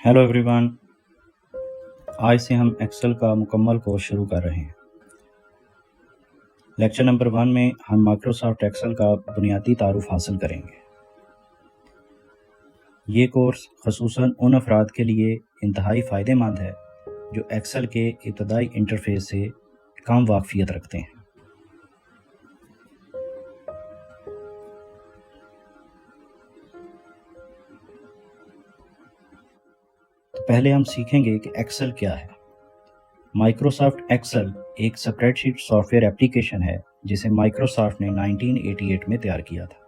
Hello everyone. आज से हम एक्सेल का मुकम्मल कोर्स शुरू कर रहे हैं। लेक्चर नंबर 1 में हम माइक्रोसॉफ्ट एक्सेल का बुनियादी तारुफ हासिल करेंगे। ये कोर्स ख़ुसूसन उन अफराद के लिए इंतहाई फ़ायदेमंद है जो एक्सेल के इब्तदाई इंटरफेस से कम वाकफियत रखते हैं। तो पहले हम सीखेंगे कि एक्सेल क्या है। माइक्रोसॉफ्ट एक्सेल एक स्प्रेडशीट सॉफ्टवेयर एप्लीकेशन है जिसे माइक्रोसॉफ्ट ने 1988 में तैयार किया था।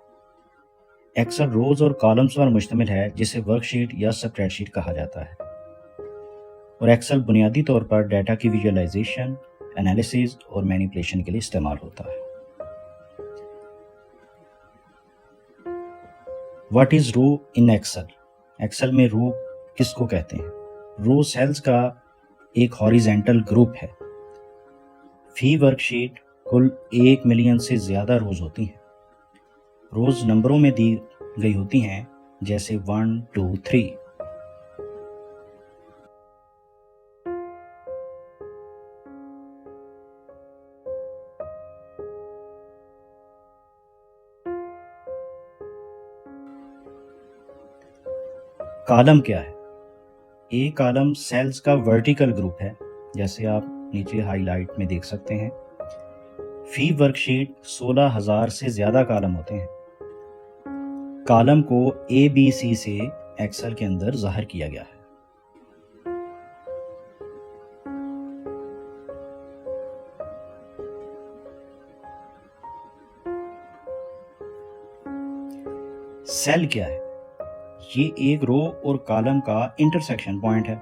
एक्सेल रोज और कॉलम्स पर मुश्तमिल है जिसे वर्कशीट या स्प्रेडशीट कहा जाता है, और एक्सेल बुनियादी तौर पर डाटा की विजुअलाइजेशन, एनालिसिस और मैनिपुलेशन के लिए इस्तेमाल होता है। What is row in Excel? Excel में रो किसको कहते हैं? रो सेल्स का एक हॉरिजेंटल ग्रुप है। फी वर्कशीट कुल 1 मिलियन से ज़्यादा रोज होती हैं। रोज नंबरों में दी गई होती हैं, जैसे 1, 2, 3। कॉलम क्या है? एक कॉलम सेल्स का वर्टिकल ग्रुप है, जैसे आप नीचे हाईलाइट में देख सकते हैं। फी वर्कशीट 16,000 से ज़्यादा कॉलम होते हैं। कॉलम को ABC से एक्सेल के अंदर ज़ाहिर किया गया है। सेल क्या है? ये एक रो और कॉलम का इंटरसेक्शन पॉइंट है,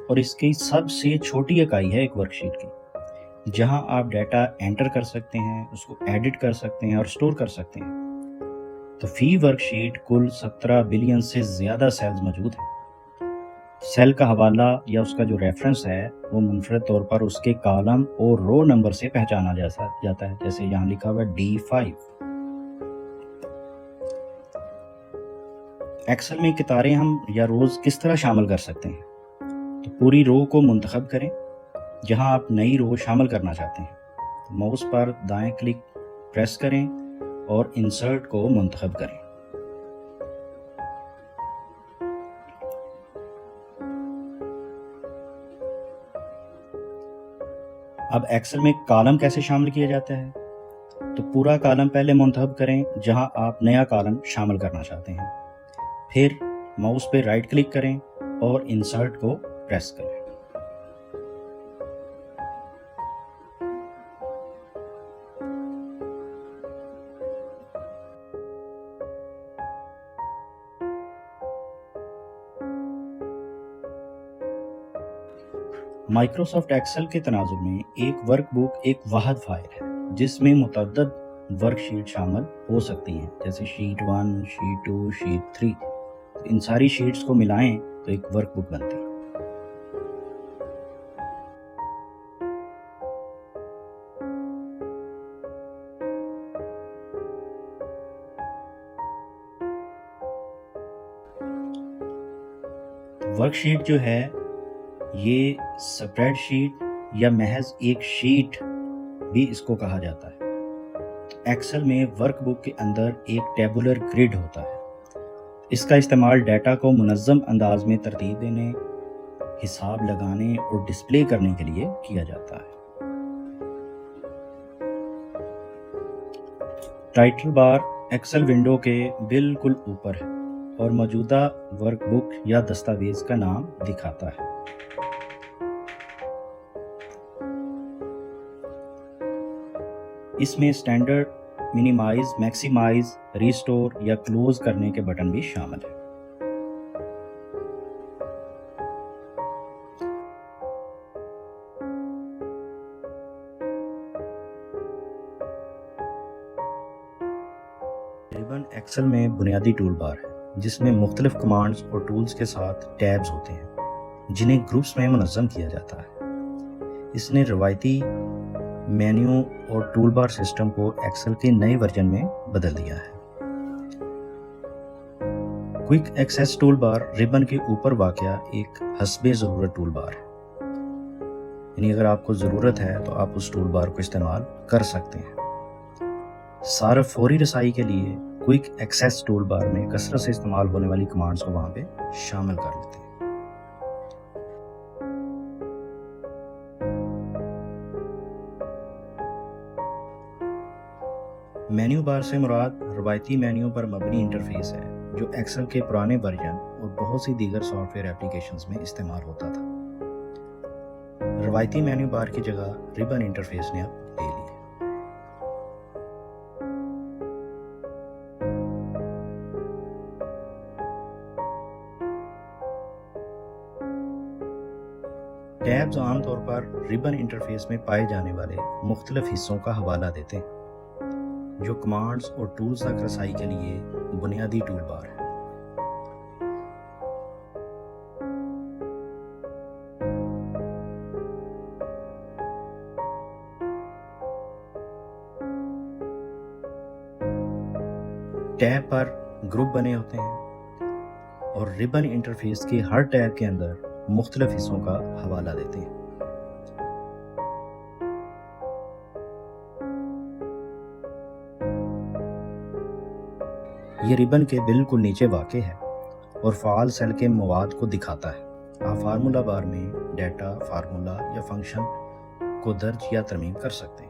और इसकी सबसे छोटी इकाई है एक वर्कशीट की, जहां आप डाटा एंटर कर सकते हैं, उसको एडिट कर सकते हैं और स्टोर कर सकते हैं। तो फी वर्कशीट कुल 17 बिलियन से ज़्यादा सेल्स मौजूद हैं। सेल का हवाला या उसका जो रेफरेंस है वो मुनफरद तौर पर उसके कॉलम और रो नंबर से पहचाना जाता है, जैसे यहाँ लिखा हुआ है D5। एक्सेल में कितारें हम या रोज किस तरह शामिल कर सकते हैं? तो पूरी रो को मुंतखब करें जहां आप नई रो शामिल करना चाहते हैं। तो माउस पर दाएं क्लिक प्रेस करें और इंसर्ट को मुंतखब करें। अब एक्सेल में कॉलम कैसे शामिल किया जाता है? तो पूरा कॉलम पहले मुंतखब करें जहां आप नया कॉलम शामिल करना चाहते हैं। फिर माउस पे राइट क्लिक करें और इंसर्ट को प्रेस करें। माइक्रोसॉफ्ट एक्सेल के तनाजुर में एक वर्कबुक एक वाहिद फाइल है जिसमें मुतअद्दिद वर्कशीट शामिल हो सकती हैं, जैसे शीट 1, शीट 2, शीट 3। इन सारी शीट्स को मिलाएं तो एक वर्कबुक बनती है। वर्कशीट जो है ये स्प्रेडशीट या महज एक शीट भी इसको कहा जाता है। एक्सेल में वर्कबुक के अंदर एक टेबुलर ग्रिड होता है। इसका इस्तेमाल डाटा को मुनज़्ज़म अंदाज में तरतीब देने, हिसाब लगाने और डिस्प्ले करने के लिए किया जाता है। टाइटल बार एक्सेल विंडो के बिल्कुल ऊपर है और मौजूदा वर्कबुक या दस्तावेज का नाम दिखाता है। इसमें स्टैंडर्ड, मिनिमाइज, मैक्सिमाइज, रिस्टोर या क्लोज करने के बटन भी शामिल है। रिबन एक्सेल में बुनियादी टूल बार है जिसमें मुख्तलिफ कमांड्स और टूल्स के साथ टैब्स होते हैं जिन्हें ग्रुप्स में मुनज़्ज़म किया जाता है। इसने रवायती मेन्यू और टूल बार सिस्टम को एक्सेल के नए वर्जन में बदल दिया है। Quick access toolbar ribbon के ऊपर वाक़या एक हस्बे ज़रूरत टूल बार है, यानी अगर आपको ज़रूरत है तो आप उस टूल बार को इस्तेमाल कर सकते हैं। सारा फौरी रसाई के लिए क्विक एक्सेस टूल बार में कसरत से इस्तेमाल होने वाली कमांड्स को वहाँ पे शामिल कर लेते हैं। मेन्यू बार से मुराद रवायती मेन्यू पर मबनी इंटरफेस है जो एक्सेल के पुराने वर्जन और बहुत सी दीगर सॉफ्टवेयर एप्लीकेशंस में इस्तेमाल होता था। रवायती मेन्यू बार की जगह रिबन इंटरफेस ने अब ले ली है। टैब्स आमतौर पर रिबन इंटरफेस में पाए जाने वाले मुख्तलिफ हिस्सों का हवाला देते हैं जो कमांड्स और टूल्स तक रसाई के लिए बुनियादी टूल बार है। टैब पर ग्रुप बने होते हैं और रिबन इंटरफेस के हर टैब के अंदर मुख्तलिफ हिस्सों का हवाला देते हैं। ये रिबन के बिल्कुल नीचे वाक़े है और फ़ाल सेल के मवाद को दिखाता है। आप फार्मूला बार में डेटा, फार्मूला या फंक्शन को दर्ज या तरमीम कर सकते हैं।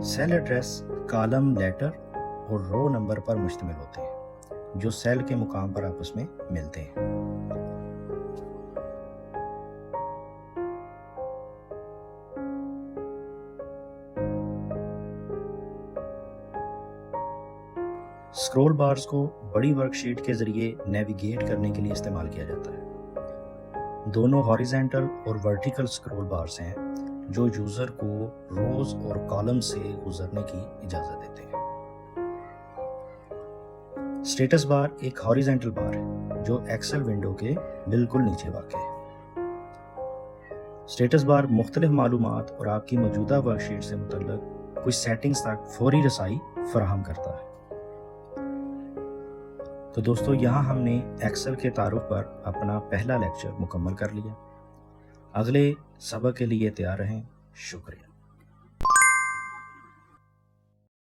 सेल एड्रेस कॉलम, लेटर और रो नंबर पर मुश्तमिल होते हैं जो सेल के मुकाम पर आपस में मिलते हैं। स्क्रॉल बार्स को बड़ी वर्कशीट के जरिए नेविगेट करने के लिए इस्तेमाल किया जाता है। दोनों हॉरिजॉन्टल और वर्टिकल स्क्रॉल बार्स हैं जो यूजर को रोज और कॉलम से गुजरने की इजाजत देते हैं। स्टेटस बार एक हॉरिजॉन्टल बार है जो एक्सेल विंडो के बिल्कुल नीचे वाक़ है। स्टेटस बार मुख्तलिफ मालूमात और आपकी मौजूदा वर्कशीट से मुतल्लिक कुछ सेटिंग्स तक फौरी रसाई फराहम करता है। तो दोस्तों, यहाँ हमने एक्सेल के तारुफ पर अपना पहला लेक्चर मुकम्मल कर लिया। अगले सबक के लिए तैयार रहें। शुक्रिया।